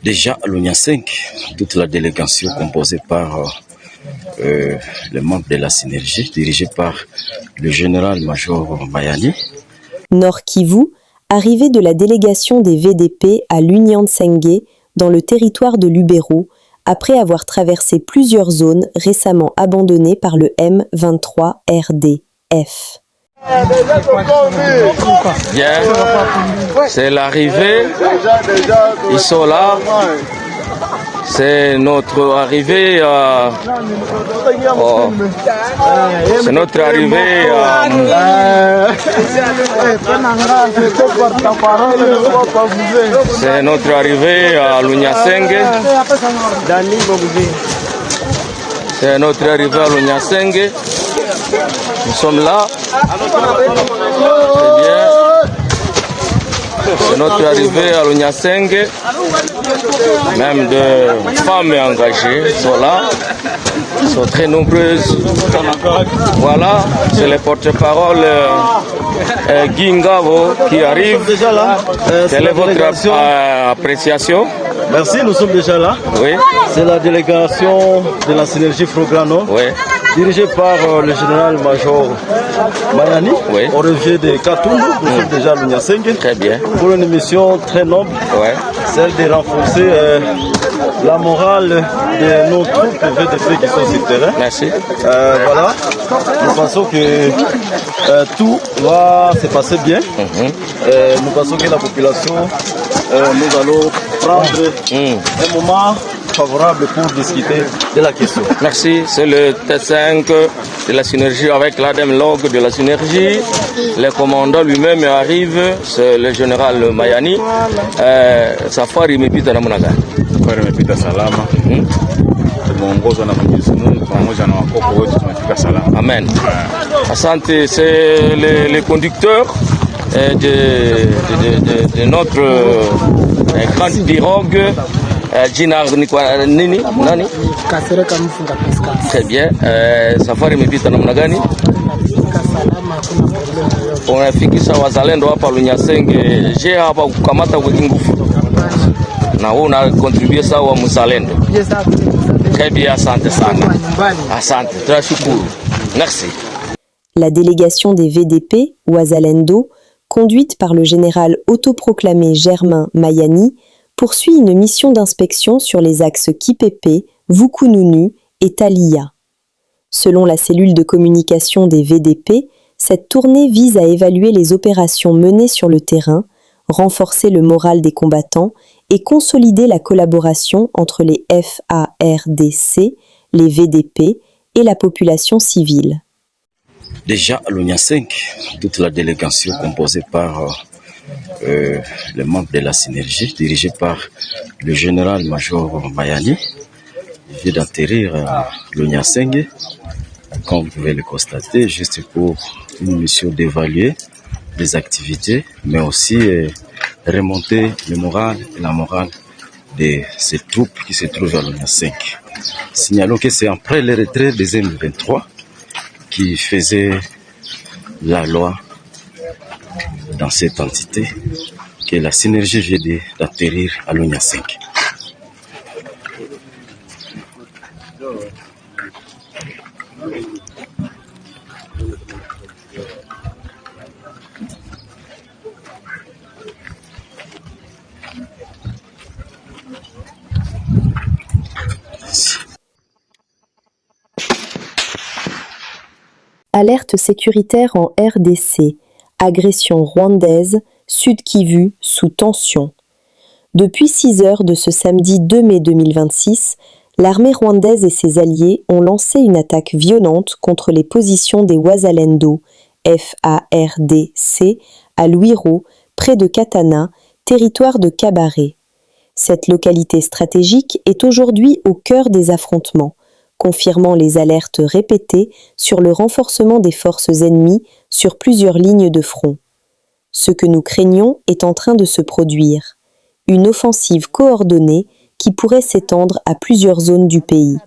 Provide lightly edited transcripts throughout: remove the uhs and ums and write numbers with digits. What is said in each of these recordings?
Déjà à l'Onia 5, toute la délégation composée par les membres de la synergie, dirigée par le général-major Mayani. Nord Kivu, arrivée de la délégation des VDP à l'Unyansenge, dans le territoire de Lubero, après avoir traversé plusieurs zones récemment abandonnées par le M23 RDF. Bien, c'est l'arrivée, ils sont là, c'est notre arrivée, c'est notre arrivée, c'est notre arrivée à l'Unyasenge, c'est notre arrivée à l'Unyasenge, nous sommes là, c'est bien. C'est notre arrivée à l'Unyasenge, même de femmes engagées sont là, sont très nombreuses. Voilà, c'est le porte-parole Guy Ngabo qui arrive. Quelle est votre appréciation? Merci, nous sommes déjà là. Oui. C'est la délégation de la synergie Frograno. Oui. Dirigé par le général-major Mayani, oui. Au revers de Katundu, nous sommes déjà à l'Unyasenge. Très bien. Pour une mission très noble, celle de renforcer la morale de nos troupes VDP qui sont sur le terrain. Merci. Voilà, nous pensons que tout va se passer bien. Nous pensons que la population, nous allons prendre un moment favorable pour discuter de la question. Merci, c'est le T5 de la synergie avec l'ADEM log de la synergie. Le commandant lui-même arrive, c'est le général Mayani. Safari imepita namna gani? Safari imepita salama. Tumeongozwa na Mwenyezi Mungu pamoja na wakoko wetu tumefika salama. Amen. Asante, c'est le conducteur de notre grande pirogue. Jina nini? Nani? Kasereka Mfunga Pesca. Très bien. Safari imepita namna gani? Unafikisha wazalendo hapa Lunyasenge. Je, hapa kukamata kwa nguvu. Na wewe una contribuer sawa mzalendo. Très bien, asante sana. Asante, tunashukuru. Merci. La délégation des VDP, Wazalendo, conduite par le général autoproclamé Germain Mayani, poursuit une mission d'inspection sur les axes Kipepe, Vukununu et Talia. Selon la cellule de communication des VDP, cette tournée vise à évaluer les opérations menées sur le terrain, renforcer le moral des combattants et consolider la collaboration entre les FARDC, les VDP et la population civile. Déjà à l'Onia 5, toute la délégation composée par les membres de la synergie, dirigée par le général-major Mayani, vient d'atterrir à l'Onia 5, comme vous pouvez le constater, juste pour une mission d'évaluer les activités, mais aussi remonter le moral et la morale de ces troupes qui se trouvent à l'Onia 5. Signalons que c'est après le retrait des M23 qui faisait la loi dans cette entité que la synergie vient d'atterrir à l'Onia 5. Alerte sécuritaire en RDC, agression rwandaise, Sud Kivu sous tension. Depuis 6 heures de ce samedi 2 mai 2026, l'armée rwandaise et ses alliés ont lancé une attaque violente contre les positions des Wazalendo, FARDC, à Lwiro, près de Katana, territoire de Kabaré. Cette localité stratégique est aujourd'hui au cœur des affrontements, confirmant les alertes répétées sur le renforcement des forces ennemies sur plusieurs lignes de front. Ce que nous craignons est en train de se produire. Une offensive coordonnée qui pourrait s'étendre à plusieurs zones du pays.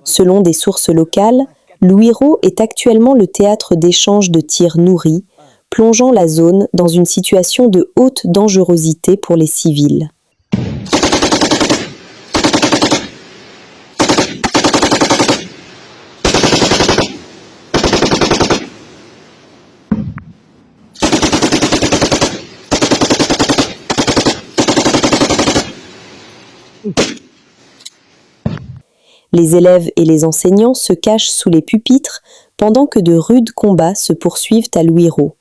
Selon des sources locales, Lwiro est actuellement le théâtre d'échanges de tirs nourris, plongeant la zone dans une situation de haute dangerosité pour les civils. Les élèves et les enseignants se cachent sous les pupitres pendant que de rudes combats se poursuivent à Louiro.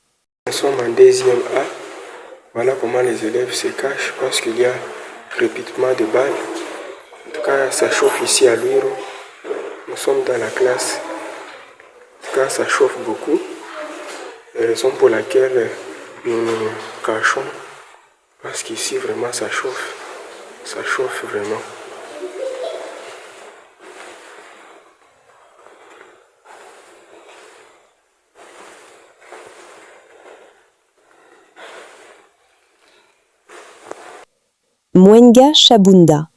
Nous sommes en deuxième A. Voilà comment les élèves se cachent parce qu'il y a crépitement de balles. En tout cas, ça chauffe ici à Louiro. Nous sommes dans la classe. En tout cas, ça chauffe beaucoup. Raison pour laquelle nous nous cachons. Parce qu'ici, vraiment, ça chauffe. Ça chauffe vraiment. Mwenga Chabunda,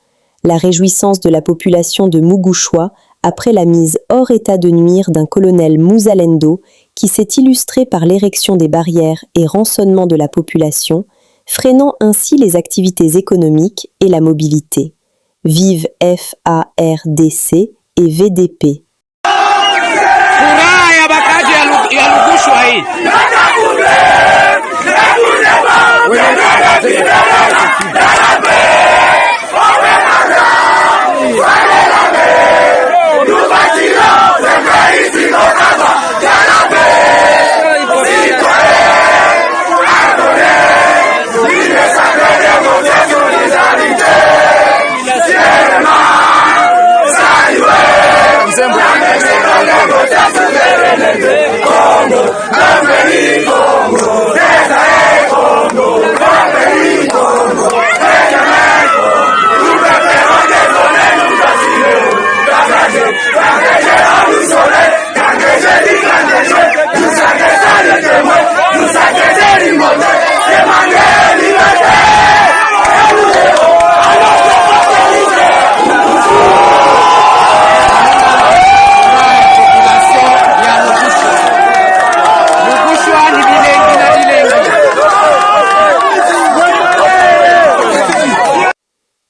la réjouissance de la population de Mugushwa après la mise hors état de nuire d'un colonel Muzalendo qui s'est illustré par l'érection des barrières et rançonnement de la population, freinant ainsi les activités économiques et la mobilité. Vive FARDC et VDP.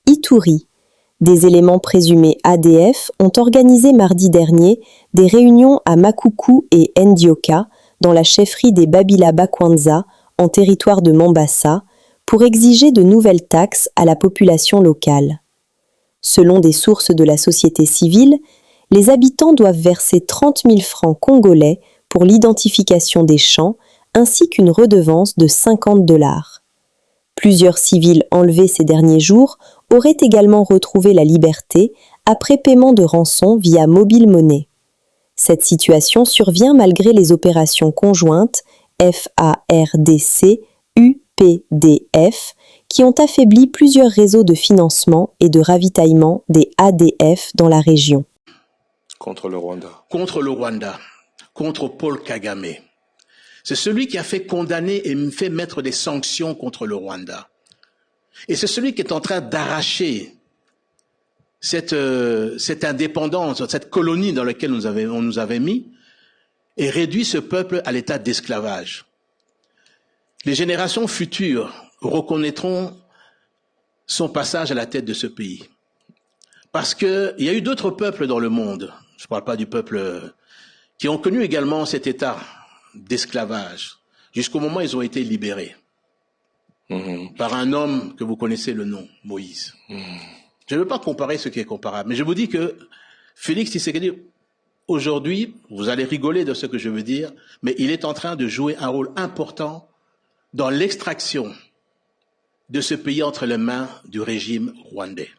Ituri. Des éléments présumés ADF ont organisé mardi dernier des réunions à Makuku et Ndioka, dans la chefferie des Babila Bakwanza, en territoire de Mambasa, pour exiger de nouvelles taxes à la population locale. Selon des sources de la société civile, les habitants doivent verser 30 000 francs congolais pour l'identification des champs, ainsi qu'une redevance de $50. Plusieurs civils enlevés ces derniers jours auraient également retrouvé la liberté après paiement de rançon via mobile money. Cette situation survient malgré les opérations conjointes FARDC-UPDF qui ont affaibli plusieurs réseaux de financement et de ravitaillement des ADF dans la région. Contre le Rwanda. Contre le Rwanda, contre Paul Kagame. C'est celui qui a fait condamner et fait mettre des sanctions contre le Rwanda. Et c'est celui qui est en train d'arracher cette indépendance, cette colonie dans laquelle on nous avait mis, et réduit ce peuple à l'état d'esclavage. Les générations futures reconnaîtront son passage à la tête de ce pays. Parce qu'il y a eu d'autres peuples dans le monde, je ne parle pas du peuple, qui ont connu également cet état d'esclavage, jusqu'au moment où ils ont été libérés par un homme que vous connaissez le nom, Moïse. Je ne veux pas comparer ce qui est comparable, mais je vous dis que Félix Tshisekedi, aujourd'hui, vous allez rigoler de ce que je veux dire, mais il est en train de jouer un rôle important dans l'extraction de ce pays entre les mains du régime rwandais.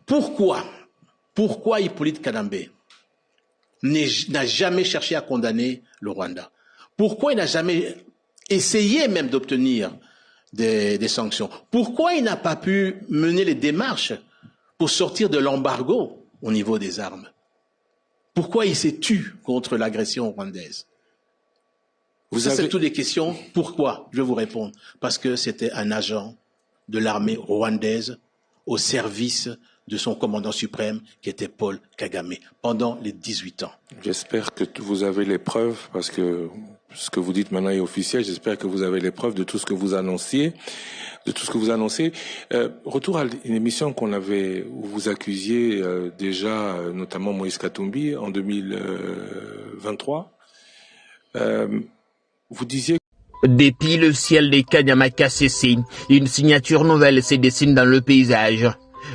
Pourquoi Hippolyte Kagame n'a jamais cherché à condamner le Rwanda? Pourquoi il n'a jamais essayé même d'obtenir des sanctions? Pourquoi il n'a pas pu mener les démarches pour sortir de l'embargo au niveau des armes? Pourquoi il s'est tu contre l'agression rwandaise? C'est toutes des questions. Pourquoi? Je vais vous répondre. Parce que c'était un agent de l'armée rwandaise au service de son commandant suprême qui était Paul Kagame pendant les 18 ans. J'espère que vous avez les preuves, parce que ce que vous dites maintenant est officiel. J'espère que vous avez les preuves de tout ce que vous annonciez. Retour à une émission où vous accusiez déjà notamment Moïse Katumbi en 2023. Vous disiez... Depuis le ciel des Kanyamaka cessé, une signature nouvelle se dessine dans le paysage.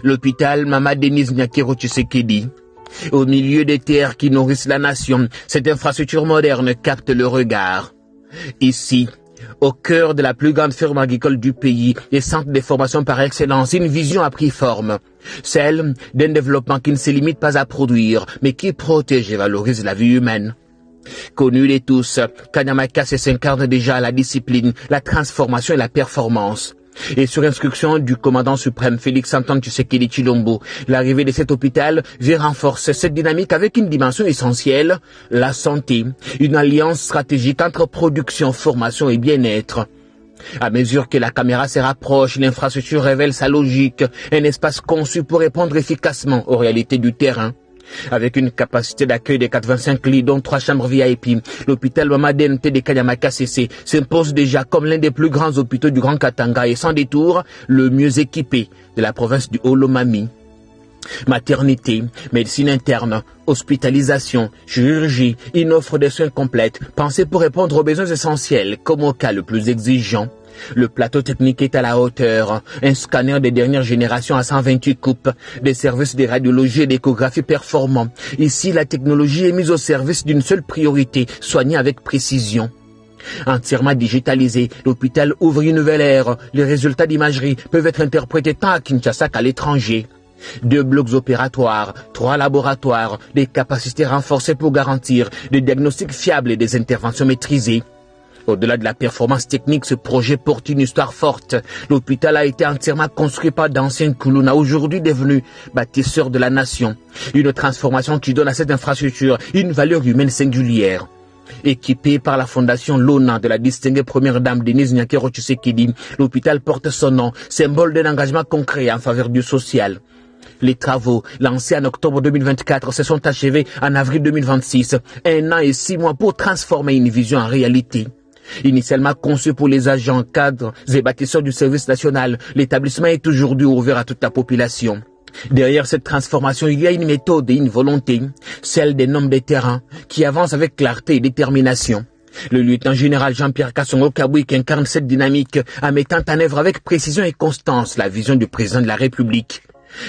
l'hôpital Mama Denise Nyakero Tshisekedi. Au milieu des terres qui nourrissent la nation, cette infrastructure moderne capte le regard. Ici, au cœur de la plus grande ferme agricole du pays et centre de formation par excellence, une vision a pris forme. Celle d'un développement qui ne se limite pas à produire, mais qui protège et valorise la vie humaine. Connu de tous, Kanyama-Kasese s'incarne déjà la discipline, la transformation et la performance. Et sur instruction du commandant suprême Félix Antoine Tshisekedi Tshilombo, l'arrivée de cet hôpital vient renforcer cette dynamique avec une dimension essentielle, la santé, une alliance stratégique entre production, formation et bien-être. À mesure que la caméra se rapproche, l'infrastructure révèle sa logique, un espace conçu pour répondre efficacement aux réalités du terrain. Avec une capacité d'accueil de 85 lits, dont 3 chambres VIP, l'hôpital Mama DNT de Kanyama-Kasese s'impose déjà comme l'un des plus grands hôpitaux du Grand Katanga et sans détour, le mieux équipé de la province du Haut-Lomami. Maternité, médecine interne, hospitalisation, chirurgie, une offre de soins complète, pensée pour répondre aux besoins essentiels, comme au cas le plus exigeant. Le plateau technique est à la hauteur, un scanner des dernières générations à 128 coupes, des services de radiologie et d'échographie performants. Ici, la technologie est mise au service d'une seule priorité, soigner avec précision. Entièrement digitalisé, l'hôpital ouvre une nouvelle ère. Les résultats d'imagerie peuvent être interprétés tant à Kinshasa qu'à l'étranger. 2 blocs opératoires, 3 laboratoires, des capacités renforcées pour garantir des diagnostics fiables et des interventions maîtrisées. Au-delà de la performance technique, ce projet porte une histoire forte. L'hôpital a été entièrement construit par d'anciens Kuluna, aujourd'hui devenus bâtisseurs de la nation. Une transformation qui donne à cette infrastructure une valeur humaine singulière. Équipé par la fondation Lona de la distinguée première dame Denise Nyakero Tshisekedi, l'hôpital porte son nom, symbole d'un engagement concret en faveur du social. Les travaux, lancés en octobre 2024, se sont achevés en avril 2026, 1 an et 6 mois pour transformer une vision en réalité. Initialement conçu pour les agents, cadres et bâtisseurs du service national, l'établissement est aujourd'hui ouvert à toute la population. Derrière cette transformation, il y a une méthode et une volonté, celle des hommes de terrain, qui avancent avec clarté et détermination. Le lieutenant-général Jean-Pierre Kassongo Kabouik incarne cette dynamique en mettant en œuvre avec précision et constance la vision du président de la République.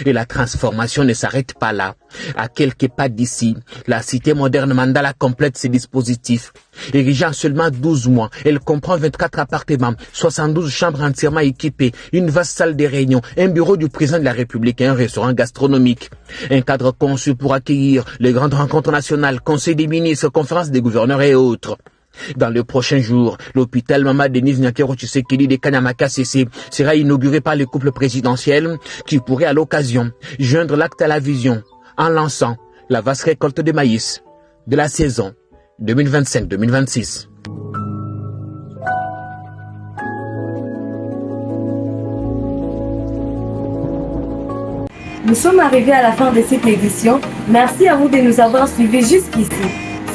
Et la transformation ne s'arrête pas là. À quelques pas d'ici, la cité moderne Mandala complète ses dispositifs. Érigée en seulement 12 mois, elle comprend 24 appartements, 72 chambres entièrement équipées, une vaste salle de réunion, un bureau du président de la République et un restaurant gastronomique. Un cadre conçu pour accueillir les grandes rencontres nationales, conseils des ministres, conférences des gouverneurs et autres. Dans les prochains jours, l'hôpital Mama Denise Nyakero Tshisekedi de Kanyama-Kasese sera inauguré par le couple présidentiel qui pourrait à l'occasion joindre l'acte à la vision en lançant la vaste récolte de maïs de la saison 2025-2026. Nous sommes arrivés à la fin de cette édition. Merci à vous de nous avoir suivis jusqu'ici.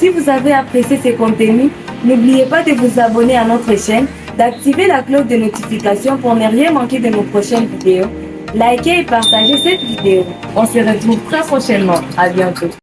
Si vous avez apprécié ces contenus, n'oubliez pas de vous abonner à notre chaîne, d'activer la cloche de notification pour ne rien manquer de nos prochaines vidéos. Likez et partagez cette vidéo. On se retrouve très prochainement. À bientôt.